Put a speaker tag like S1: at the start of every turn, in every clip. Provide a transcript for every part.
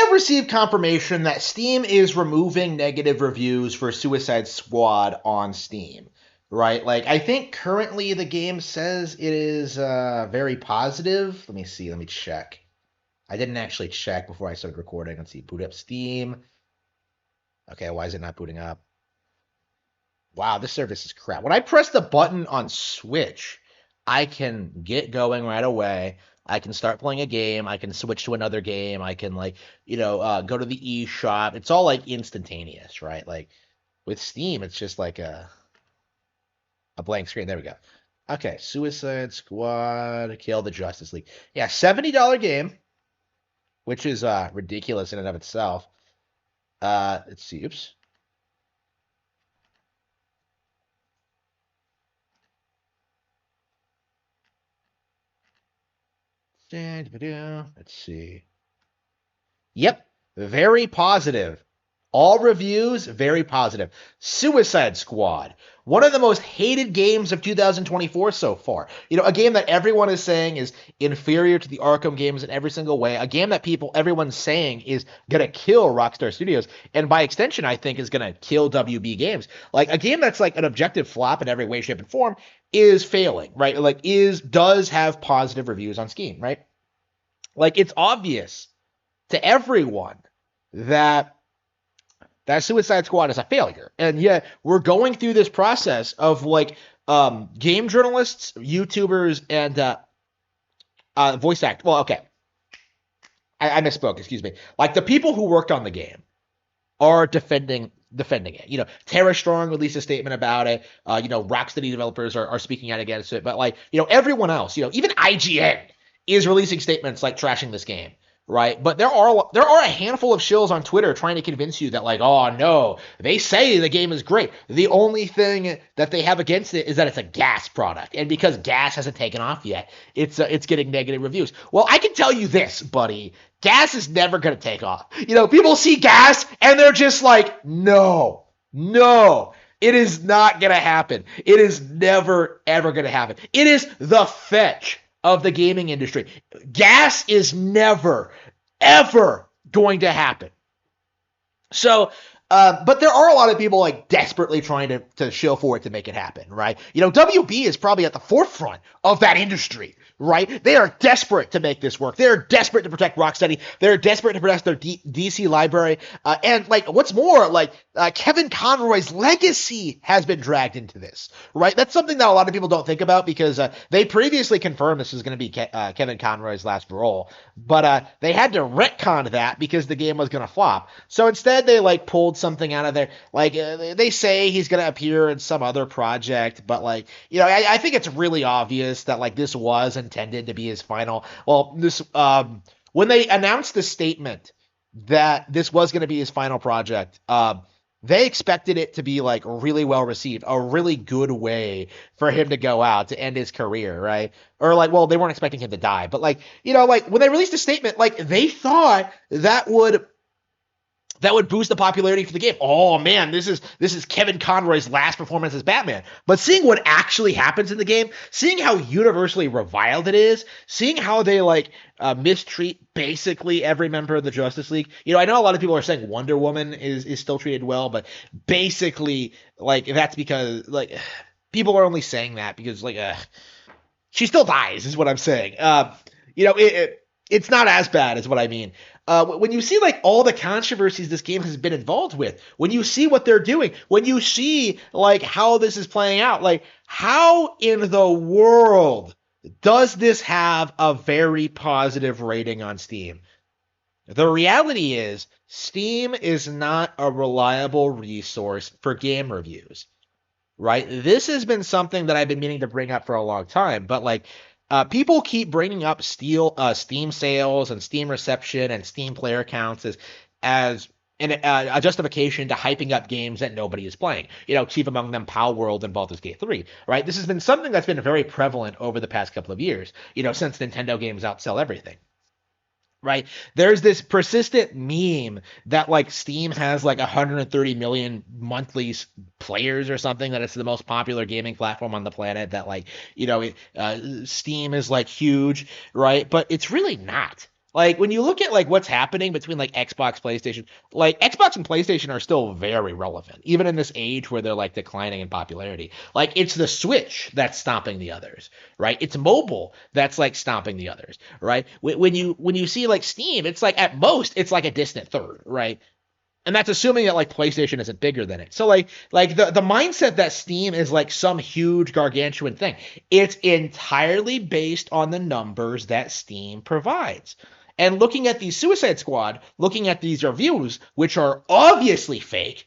S1: have received confirmation that Steam is removing negative reviews for Suicide Squad on Steam, right? Like, I think currently the game says it is very positive. Let me see. Let me check. I didn't actually check before I started recording. Let's see. Boot up Steam. Okay, why is it not booting up? Wow, this service is crap. When I press the button on Switch, I can get going right away. I can start playing a game. I can switch to another game. I can go to the eShop. It's all like instantaneous, right? Like with Steam, it's just like a blank screen. There we go. Okay, Suicide Squad, Kill the Justice League. Yeah, $70 game, which is ridiculous in and of itself. Let's see. Oops. Let's see. Yep, very positive. All reviews, very positive. Suicide Squad, one of the most hated games of 2024 so far. You know, a game that everyone is saying is inferior to the Arkham games in every single way. A game that everyone's saying is going to kill Rockstar Studios. And by extension, I think is going to kill WB Games. Like, a game that's like an objective flop in every way, shape, and form is failing, right? Like, does have positive reviews on Steam, right? Like, it's obvious to everyone that Suicide Squad is a failure. And yet we're going through this process of game journalists, YouTubers, and voice act. Well, okay. I misspoke, excuse me. Like, the people who worked on the game are defending it. You know, Tara Strong released a statement about it. Rocksteady developers are speaking out against it. But everyone else, even IGN is releasing statements like trashing this game. Right, but there are a handful of shills on Twitter trying to convince you that oh no, they say the game is great. The only thing that they have against it is that it's a gas product, and because gas hasn't taken off yet, it's getting negative reviews. Well, I can tell you this, buddy, gas is never gonna take off. People see gas and they're just like, no, it is not gonna happen. It is never ever gonna happen. It is the fetch of the gaming industry. Gas is never, ever going to happen. So, but there are a lot of people desperately trying to shill for it to make it happen, right? WB is probably at the forefront of that industry, right? They are desperate to make this work. They're desperate to protect Rocksteady. They're desperate to protect their DC library. And what's more, Kevin Conroy's legacy has been dragged into this, right? That's something that a lot of people don't think about because they previously confirmed this was going to be Kevin Conroy's last role, but they had to retcon that because the game was going to flop. So instead, they pulled something out of there. They say he's going to appear in some other project, but I think it's really obvious that this was intended to be his final. Well, this when they announced the statement that this was going to be his final project, they expected it to be really well received, a really good way for him to go out to end his career, right? Or they weren't expecting him to die, but when they released a statement, they thought that would boost the popularity for the game. Oh man, this is Kevin Conroy's last performance as Batman. But seeing what actually happens in the game, seeing how universally reviled it is, seeing how they mistreat basically every member of the Justice League. I know a lot of people are saying Wonder Woman is still treated well, but basically that's because people are only saying that because she still dies is what I'm saying. It's not as bad as what I mean. When you see all the controversies this game has been involved with, when you see what they're doing, when you see how this is playing out, how in the world does this have a very positive rating on Steam? The reality is Steam is not a reliable resource for game reviews, right? This has been something that I've been meaning to bring up for a long time, but people keep bringing up Steam sales and Steam reception and Steam player counts as a justification to hyping up games that nobody is playing. Chief among them, Power World and Baldur's Gate 3, right? This has been something that's been very prevalent over the past couple of years, since Nintendo games outsell everything. Right? There's this persistent meme that Steam has 130 million monthly players or something, that it's the most popular gaming platform on the planet, that Steam is huge, right? But it's really not. Like when you look at like what's happening between like Xbox, PlayStation, like Xbox and PlayStation are still very relevant, even in this age where they're like declining in popularity. Like it's the Switch that's stomping the others, right? It's mobile that's like stomping the others, right? When you see like Steam, it's like at most it's like a distant third, right? And that's assuming that like PlayStation isn't bigger than it. So like the mindset that Steam is like some huge gargantuan thing. It's entirely based on the numbers that Steam provides. And looking at the Suicide Squad, looking at these reviews, which are obviously fake,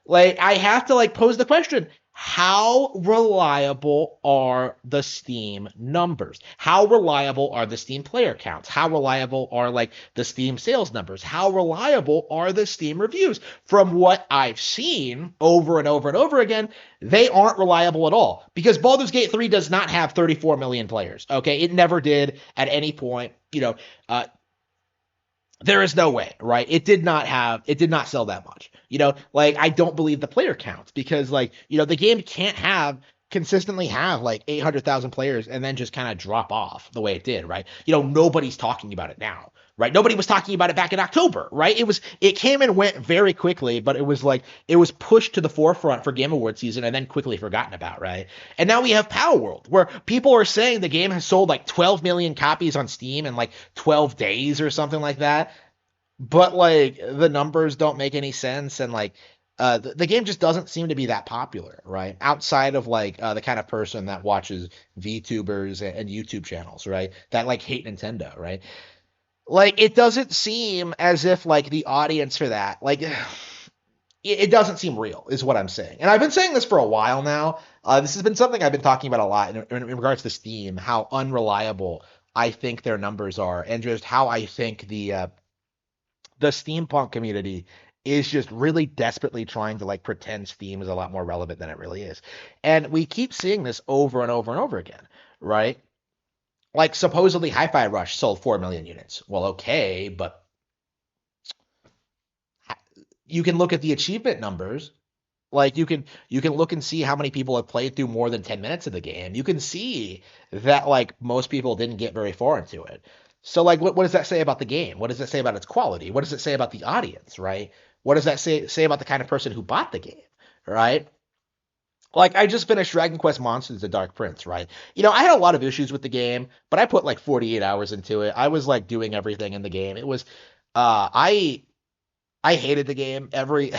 S1: like I have to like pose the question, how reliable are the Steam numbers? How reliable are the Steam player counts? How reliable are like the Steam sales numbers? How reliable are the Steam reviews? From what I've seen over and over and over again, they aren't reliable at all because Baldur's Gate 3 does not have 34 million players. Okay, it never did at any point. There is no way, right? It did not sell that much. Like I don't believe the player counts because like, the game can't consistently have like 800,000 players and then just kind of drop off the way it did, right? Nobody's talking about it now, right? Nobody was talking about it back in October, right? It came and went very quickly, but it was pushed to the forefront for Game Awards season and then quickly forgotten about, right? And now we have Power World, where people are saying the game has sold like 12 million copies on Steam in like 12 days or something like that, but like the numbers don't make any sense and like the game just doesn't seem to be that popular, right? Outside of like the kind of person that watches VTubers and YouTube channels, right? That like hate Nintendo, right? Like it doesn't seem as if like the audience for that, like it doesn't seem real, is what I'm saying. And I've been saying this for a while now. This has been something I've been talking about a lot in regards to Steam, how unreliable I think their numbers are, and just how I think the steampunk community is just really desperately trying to like pretend Steam is a lot more relevant than it really is. And we keep seeing this over and over and over again, right? Like supposedly Hi-Fi Rush sold 4 million units. Well, okay, but you can look at the achievement numbers. Like you can look and see how many people have played through more than 10 minutes of the game. You can see that like most people didn't get very far into it. So like what does that say about the game? What does it say about its quality? What does it say about the audience, right? What does that say about the kind of person who bought the game, right? Like I just finished Dragon Quest Monsters: The Dark Prince, right? I had a lot of issues with the game, but I put like 48 hours into it. I was like doing everything in the game. It was I hated the game every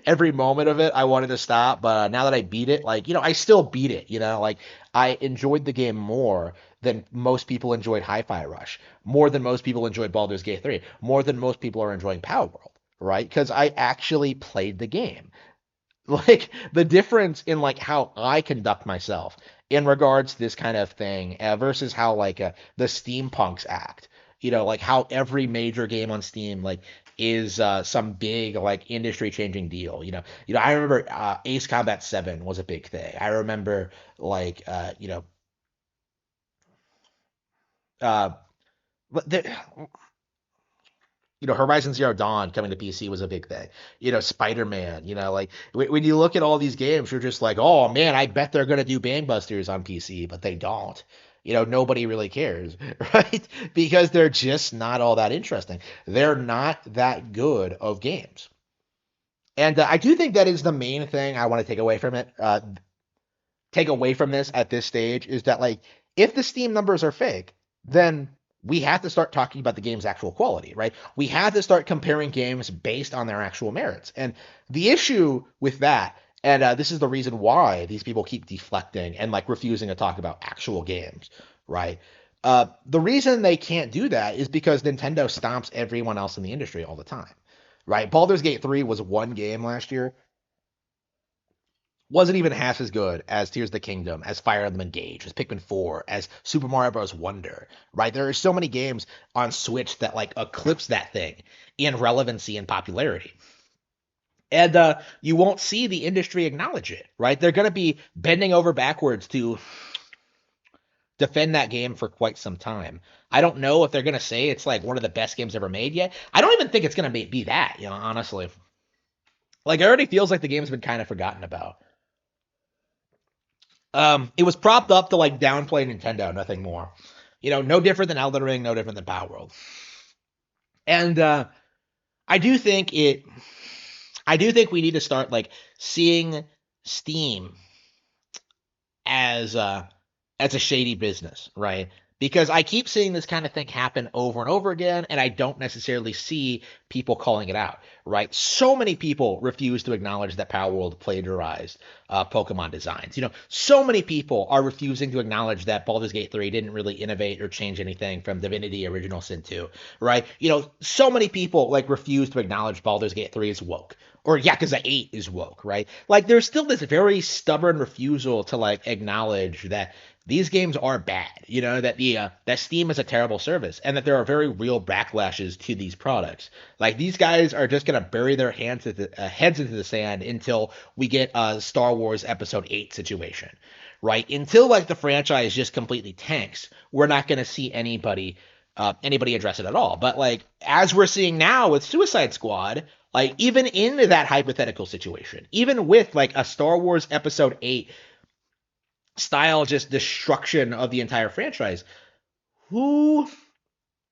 S1: every moment of it. I wanted to stop, but now that I beat it, like I still beat it. Like I enjoyed the game more than most people enjoyed Hi-Fi Rush, more than most people enjoyed Baldur's Gate 3, more than most people are enjoying Power World, right? Because I actually played the game. Like the difference in like how I conduct myself in regards to this kind of thing versus how like the steampunks act. Like how every major game on Steam like is some big like industry changing deal. I remember Ace Combat 7 was a big thing. I remember like uh but there, Horizon Zero Dawn coming to PC was a big thing. Spider-Man, like when you look at all these games, you're just like, oh man, I bet they're gonna do gangbusters on PC, but they don't. Nobody really cares, right? Because they're just not all that interesting. They're not that good of games. And I do think that is the main thing I want to take away from it. Take away from this at this stage is that like if the Steam numbers are fake, then we have to start talking about the game's actual quality, right? We have to start comparing games based on their actual merits. And the issue with that, and this is the reason why these people keep deflecting and like refusing to talk about actual games, right? The reason they can't do that is because Nintendo stomps everyone else in the industry all the time, right? Baldur's Gate 3 was one game last year, wasn't even half as good as Tears of the Kingdom, as Fire Emblem Engage, as Pikmin 4, as Super Mario Bros. Wonder, right? There are so many games on Switch that like eclipse that thing in relevancy and popularity. And you won't see the industry acknowledge it, right? They're going to be bending over backwards to defend that game for quite some time. I don't know if they're going to say it's like one of the best games ever made yet. I don't even think it's going to be that, honestly. Like, it already feels like the game's been kind of forgotten about. It was propped up to like downplay Nintendo, nothing more. No different than Elden Ring, no different than Power World. And I do think it. I do think we need to start like seeing Steam as a shady business, right? Because I keep seeing this kind of thing happen over and over again, and I don't necessarily see people calling it out, right? So many people refuse to acknowledge that Power World plagiarized Pokemon designs. So many people are refusing to acknowledge that Baldur's Gate 3 didn't really innovate or change anything from Divinity Original Sin 2, right? So many people like refuse to acknowledge Baldur's Gate 3 is woke, or Yakuza 8 is woke, right? Like there's still this very stubborn refusal to like acknowledge that these games are bad, that Steam is a terrible service and that there are very real backlashes to these products. Like these guys are just gonna bury their heads into the sand until we get a Star Wars Episode 8 situation, right? Until like the franchise just completely tanks, we're not gonna see anybody address it at all. But like as we're seeing now with Suicide Squad, like even in that hypothetical situation, even with like a Star Wars Episode 8 style just destruction of the entire franchise, who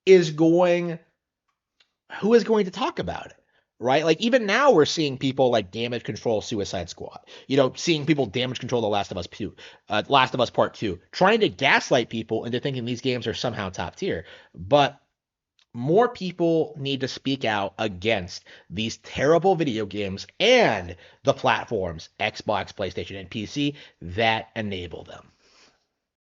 S1: is going who is going to talk about it? Right? Like even now we're seeing people like damage control Suicide Squad. Seeing people damage control The Last of Us 2, Last of Us Part 2, trying to gaslight people into thinking these games are somehow top tier. But more people need to speak out against these terrible video games and the platforms, Xbox, PlayStation, and PC, that enable them.